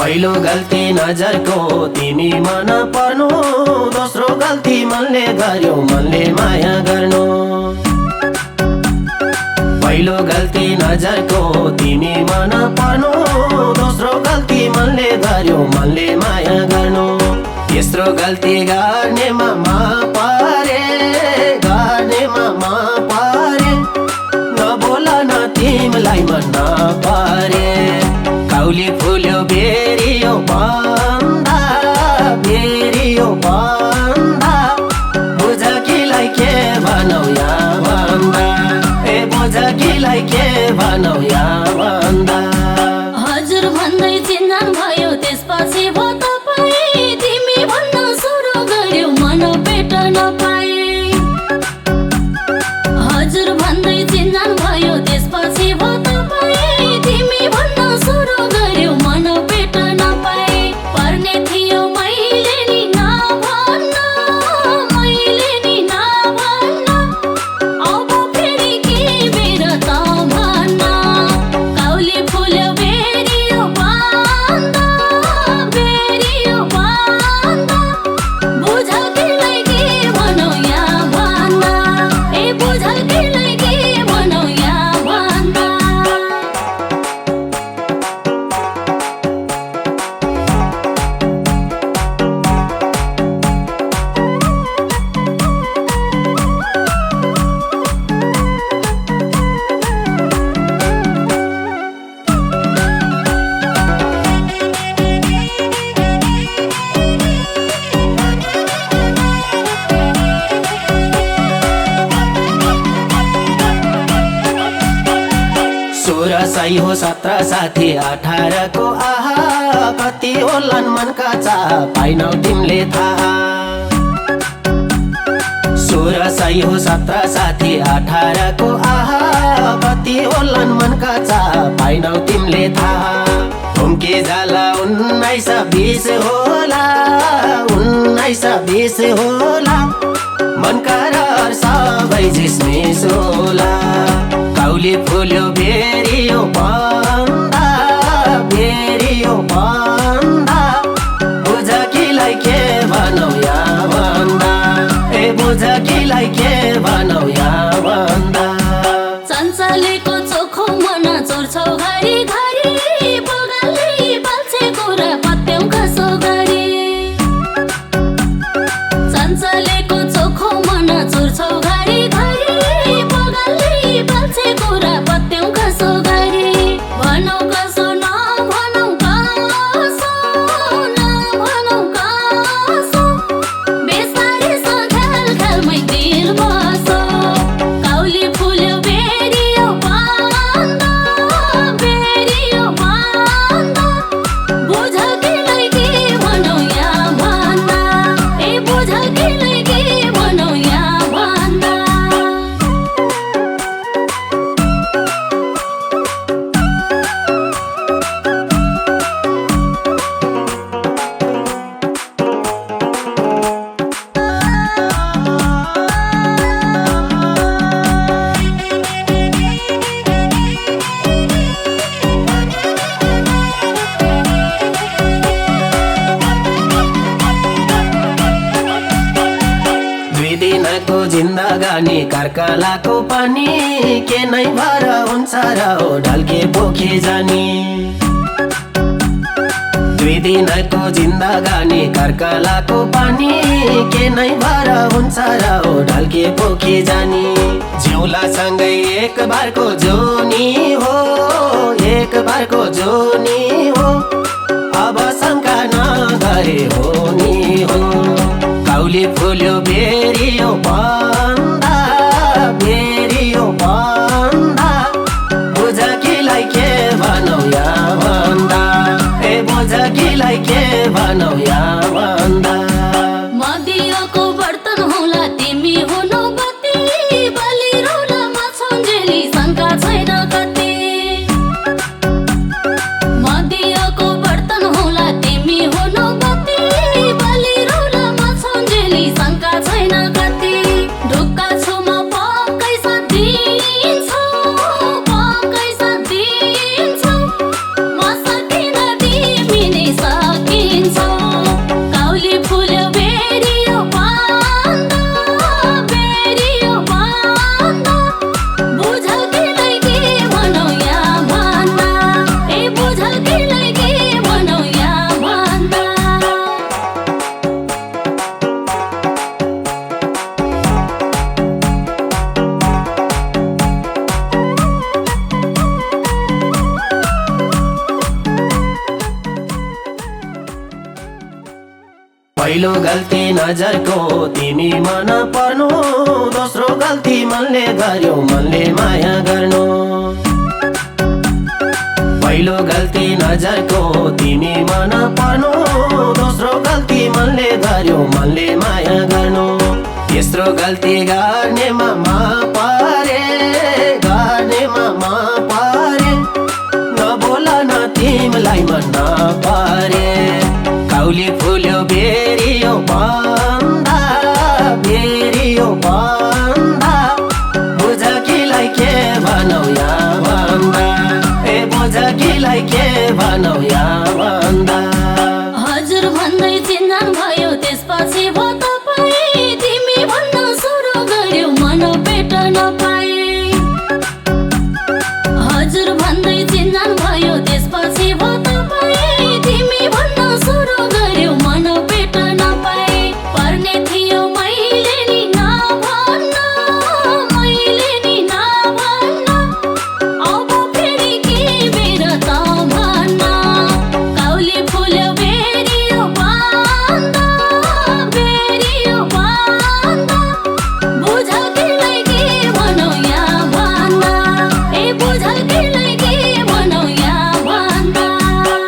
पहिलो गल्ती नजरको तिमी मन पर्नु, दोस्रो गल्ती मनले गर्यो मनले माया गर्नु। पहिलो गल्ती नजरको तिमी मन पर्नु, दोस्रो गल्ती मनले गर्यो मनले माया गर्नु। तेस्रो गल्ती गर्नेमा परे, गर्नेमा परे, नबोला न तिमीलाई मन नपरे। काउली फुल्यो बेरियो बन्दा, बेरियो बन्दा, बुझ किलाई के भनौ या बन्दा, ए बुझ किलाई के भनौ या बन्दा। हजुर भन्दै चिन्जान भयो त्यसपछि भो तपाईँ, तिमी भन्न सुरु गर्यो मन भेट्न पाए। हजुर भन्दै चिन्जान भयो त्यसपछि भो तपाईँ, तिमी भन्न सुरु गर्यो मन भेट्न पाए। पर्ने थियो मैले नि नभन्न, मैले नि नभन्न, अब फेरि के बेर त भन्न। काउली फुल्यो बेरियो बन्दा, बेरियो बन्दा, बुझ किलाई के भनौ या बन्दा, ए बुझ किलाई के भनौ या बन्दा। सोह्र सय हो 17 साथी 18 को आहा, कति होलान् मनका चाह पाइनौ तिमीले थाहा। 16 सय हो 17 साथी 18 को आहा, कति होलान् मनका चाह पाइनौ तिमीले थाहा। हुम्के जाला 19-20 होला, 19-20 होला, मनका रहर सबै झिसमिस होला। काउली फुल्यो बेरियो बन्दा, बेरियो बन्दा, बुझ किलाई के भनौ या बन्दा, ए बुझ किलाई के भनौ या बन्दा। चञ्चलेको चोखो मन चोर्छौ घरि घरि, बगालै बाल्छे कुरा पत्याउ खसो गरी। चञ्चलेको चोखो मन चोर्छौ घरि घरि, बगालै बाल्छे कुरा पत्याउ खसो गरी। भनौ कसो नभनौ कसो, नभनौ कसो, बेसारी ख्याल ख्यालमै दिल बसो। काउली फुल्यो बेरियो बन्दा, बेरियो बन्दा, बुझ किलाई के भनौ या बन्दा, ए बुझ किलाई के भनौ या बन्दा। दुई दिनको जिन्दगानी कर्कलाको पानी, के नै भर हुन्छ र हो ढल्के पोखी जानी। दुई दिनको जिन्दगानी कर्कलाको पानी, के नै भर हुन्छ र हो ढल्के पोखी जानी। जिउला सँगै एक बारको जोनी हो, एक बारको जोनी हो, अब शङ्का नगरे हो नि हो। काउली फुल्यो बेरियो बन्दा, बेरियो बन्दा, बुझ किलाई के भनौ या बन्दा, ए बुझ किलाई के भनौ या बन्दा। मदियोको बर्तन होला तिमी हुनु बत्ती, बलि रौला माछन्जेली शङ्का छैन कति। मदियोको बर्तन होला तिमी हुनु बत्ती, बलि रौला माछन्जेली शङ्का छैन कति। ढुक्का छु म पक्कै साथ दिन्छौ, पक्कै साथ दिन्छौ, म सकिन तिमी नै पहिलो गल्ती नजरको तिमी मन पर्नु, दोस्रो गल्ती मनले गर्यो मनले माया गर्नु। पहिलो गल्ती नजरको तिमी मन पर्नु, दोस्रो गल्ती मनले गर्यो मनले माया गर्नु। तेस्रो गल्ती गर्नेमा पारे, गर्नेमा पारे, नबोला न तिमीलाई मन नपारे। काउली फुल्यो बेरियो बन्दा, बेरियो बन्दा, बुझकीलाई के भनौ या भन्दा, ए बुझकीलाई के भनौ या भन्दा। हजुर भन्दै चिन्जान भयो त्यसपछि भो तपाईँ, तिमी भन्न सुरु गर्यो मन पेट नपाई।